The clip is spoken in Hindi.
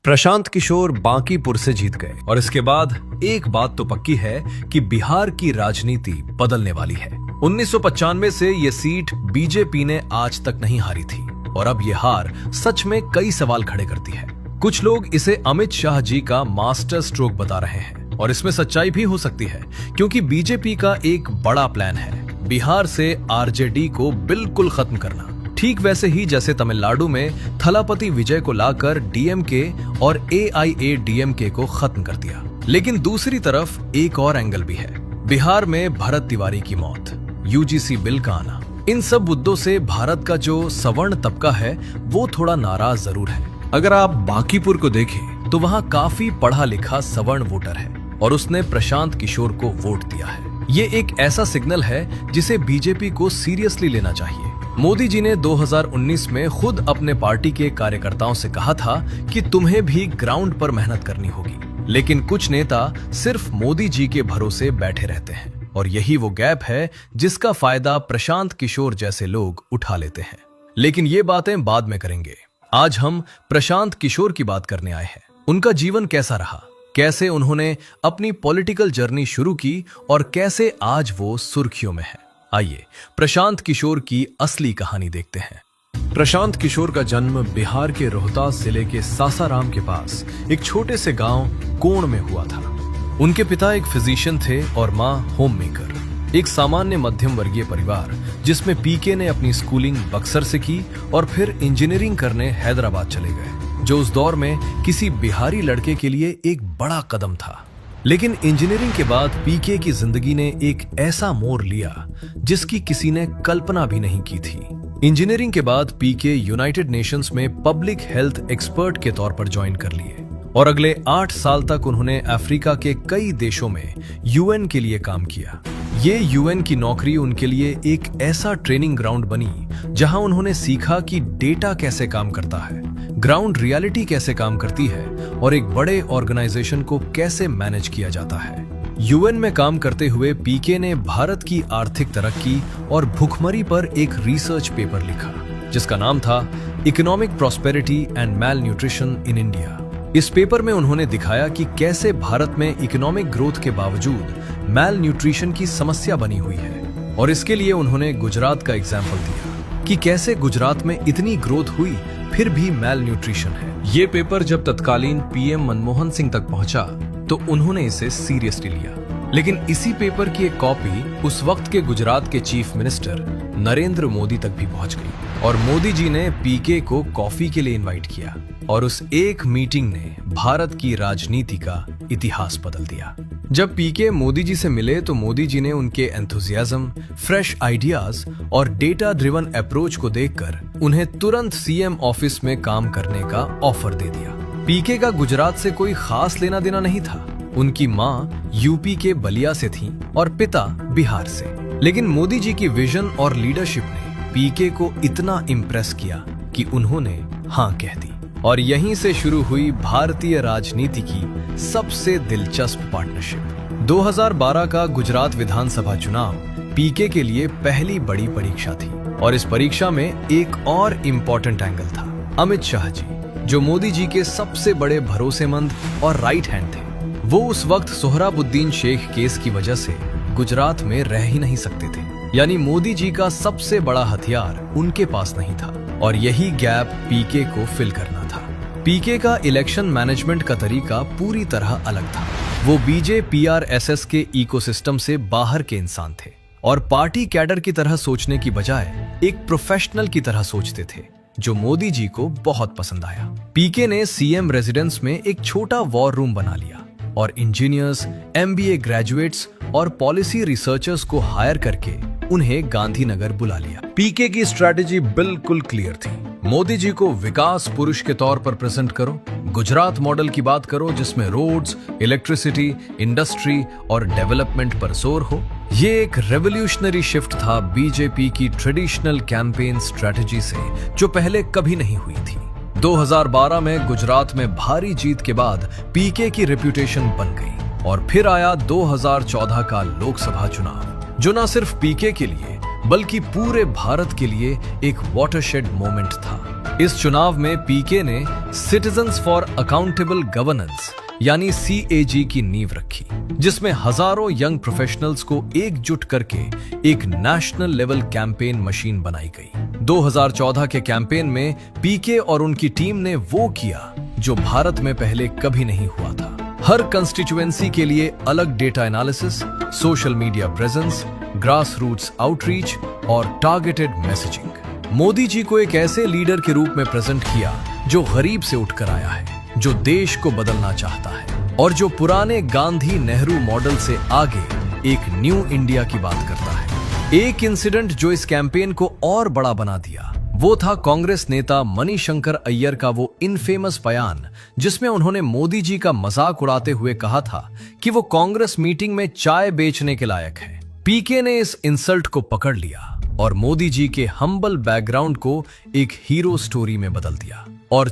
प्रशांत किशोर बांकीपुर से जीत गए और इसके बाद एक बात तो पक्की है कि बिहार की राजनीति बदलने वाली है। 1995 से ये सीट बीजेपी ने आज तक नहीं हारी थी और अब ये हार सच में कई सवाल खड़े करती है। कुछ लोग इसे अमित शाह जी का मास्टर स्ट्रोक बता रहे हैं और इसमें सच्चाई भी हो सकती है, क्योंकि बीजेपी का एक बड़ा प्लान है बिहार से आरजेडी को बिल्कुल खत्म करना, ठीक वैसे ही जैसे तमिलनाडु में थलापति विजय को लाकर डीएमके और एआईएडीएमके को खत्म कर दिया। लेकिन दूसरी तरफ एक और एंगल भी है, बिहार में भरत तिवारी की मौत, यूजीसी बिल का आना। इन सब मुद्दों से भारत का जो सवर्ण तबका है वो थोड़ा नाराज जरूर है। अगर आप बांकीपुर को देखें तो वहाँ काफी पढ़ा लिखा सवर्ण वोटर है और उसने प्रशांत किशोर को वोट दिया है। ये एक ऐसा सिग्नल है जिसे बीजेपी को सीरियसली लेना चाहिए। मोदी जी ने 2019 में खुद अपने पार्टी के कार्यकर्ताओं से कहा था कि तुम्हें भी ग्राउंड पर मेहनत करनी होगी, लेकिन कुछ नेता सिर्फ मोदी जी के भरोसे बैठे रहते हैं और यही वो गैप है जिसका फायदा प्रशांत किशोर जैसे लोग उठा लेते हैं। लेकिन ये बातें बाद में करेंगे। आज हम प्रशांत किशोर की बात करने आए हैं। उनका जीवन कैसा रहा, कैसे उन्होंने अपनी पॉलिटिकल जर्नी शुरू की और कैसे आज वो सुर्खियों में है। आइए प्रशांत किशोर की असली कहानी देखते हैं। प्रशांत किशोर का जन्म बिहार के रोहतास जिले के सासाराम के पास एक छोटे से गांव कोण में हुआ था। उनके पिता एक फिजिशियन थे और मां होम मेकर। एक सामान्य मध्यम वर्गीय परिवार जिसमें पीके ने अपनी स्कूलिंग बक्सर से की और फिर इंजीनियरिंग करने हैदराबाद चले गए, जो उस दौर में किसी बिहारी लड़के के लिए एक बड़ा कदम था। लेकिन इंजीनियरिंग के बाद पीके की जिंदगी ने एक ऐसा मोड़ लिया जिसकी किसी ने कल्पना भी नहीं की थी। इंजीनियरिंग के बाद पीके यूनाइटेड नेशंस में पब्लिक हेल्थ एक्सपर्ट के तौर पर ज्वाइन कर लिए और अगले 8 साल तक उन्होंने अफ्रीका के कई देशों में यूएन के लिए काम किया। ये यूएन की नौकरी उनके लिए एक ऐसा ट्रेनिंग ग्राउंड बनी जहां उन्होंने सीखा कि डेटा कैसे काम करता है, ग्राउंड रियलिटी कैसे काम करती है और एक बड़े ऑर्गेनाइजेशन को कैसे मैनेज किया जाता है। यूएन में काम करते हुए पीके ने भारत की आर्थिक तरक्की और भुखमरी पर एक रिसर्च पेपर लिखा जिसका नाम था economic prosperity and malnutrition in India. इस पेपर में उन्होंने दिखाया कि कैसे भारत में इकोनॉमिक ग्रोथ के बावजूद मैल न्यूट्रिशन की समस्या बनी हुई है और इसके लिए उन्होंने गुजरात का एग्जाम्पल दिया कि कैसे गुजरात में इतनी ग्रोथ हुई फिर भी मैल न्यूट्रिशन है। ये पेपर जब तत्कालीन पीएम मनमोहन सिंह तक पहुंचा तो उन्होंने इसे सीरियसली लिया। लेकिन इसी पेपर की एक कॉपी उस वक्त के गुजरात के चीफ मिनिस्टर नरेंद्र मोदी तक भी पहुंच गई और मोदी जी ने पीके को कॉफी के लिए इनवाइट किया और उस एक मीटिंग ने भारत की राजनीति का इतिहास बदल दिया। जब पीके मोदी जी से मिले तो मोदी जी ने उनके एंथुजियाज्म, फ्रेश आइडियाज और डेटा ड्रिवन अप्रोच को देखकर उन्हें तुरंत सीएम ऑफिस में काम करने का ऑफर दे दिया। पीके का गुजरात से कोई खास लेना देना नहीं था। उनकी माँ यूपी के बलिया से थीं और पिता बिहार से। लेकिन मोदी जी की विजन और लीडरशिप ने पीके को इतना इम्प्रेस किया कि उन्होंने हाँ कह दी और यहीं से शुरू हुई भारतीय राजनीति की सबसे दिलचस्प पार्टनरशिप। 2012 का गुजरात विधानसभा चुनाव पीके के लिए पहली बड़ी परीक्षा थी और इस परीक्षा में एक और इम्पोर्टेंट एंगल था, अमित शाह जी, जो मोदी जी के सबसे बड़े भरोसेमंद और राइट हैंड थे। वो उस वक्त सोहराबुद्दीन शेख केस की वजह से गुजरात में रह ही नहीं सकते थे, यानी मोदी जी का सबसे बड़ा हथियार उनके पास नहीं था और यही गैप पीके को फिल करना था। पीके का इलेक्शन मैनेजमेंट का तरीका पूरी तरह अलग था। वो बीजेपीआरएसएस के इकोसिस्टम से बाहर के इंसान थे और पार्टी कैडर की तरह सोचने की बजाय एक प्रोफेशनल की तरह सोचते थे, जो मोदी जी को बहुत पसंद आया। पीके ने सीएम रेजिडेंस में एक छोटा वॉर रूम बना लिया और इंजीनियर्स, एमबीए ग्रेजुएट्स और पॉलिसी रिसर्चर्स को हायर करके उन्हें गांधीनगर बुला लिया। पीके की स्ट्रैटेजी बिल्कुल क्लियर थी। मोदी जी को विकास पुरुष के तौर पर प्रेजेंट करो, गुजरात मॉडल की बात करो जिसमें रोड्स, इलेक्ट्रिसिटी, इंडस्ट्री और डेवलपमेंट पर जोर हो। ये एक रेवोल्यूशनरी शिफ्ट था बीजेपी की ट्रेडिशनल कैंपेन स्ट्रैटेजी से, जो पहले कभी नहीं हुई थी। 2012 में गुजरात में भारी जीत के बाद पीके की रेपुटेशन बन गई और फिर आया 2014 का लोकसभा चुनाव, जो न सिर्फ पीके के लिए बल्कि पूरे भारत के लिए एक वाटरशेड मोमेंट था। इस चुनाव में पीके ने सिटीजन्स फॉर अकाउंटेबल गवर्नेंस यानी CAG की नींव रखी, जिसमें हजारों यंग प्रोफेशनल्स को एकजुट करके एक नेशनल लेवल कैंपेन मशीन बनाई गई। 2014 के कैंपेन में पीके और उनकी टीम ने वो किया जो भारत में पहले कभी नहीं हुआ था। हर कंस्टिट्यूएंसी के लिए अलग data analysis, social media presence, grass roots outreach और टारगेटेड मैसेजिंग। मोदी जी को एक ऐसे लीडर के रूप में प्रेजेंट किया जो गरीब से उठकर आया है, जो देश को बदलना चाहता है और जो पुराने गांधी नेहरू मॉडल से आगे एक न्यू इंडिया की बात करता है। एक इंसिडेंट जो इस कैंपेन को और बड़ा बना दिया वो था कांग्रेस नेता मणिशंकर अय्यर का वो इनफेमस बयान, जिसमें उन्होंने मोदी जी का मजाक उड़ाते हुए कहा था कि वो कांग्रेस मीटिंग में चाय बेचने के लायक है। पीके ने इस इंसल्ट को पकड़ लिया और मोदी जी के हम्बल बैकग्राउंड को एक हीरो स्टोरी में बदल दिया और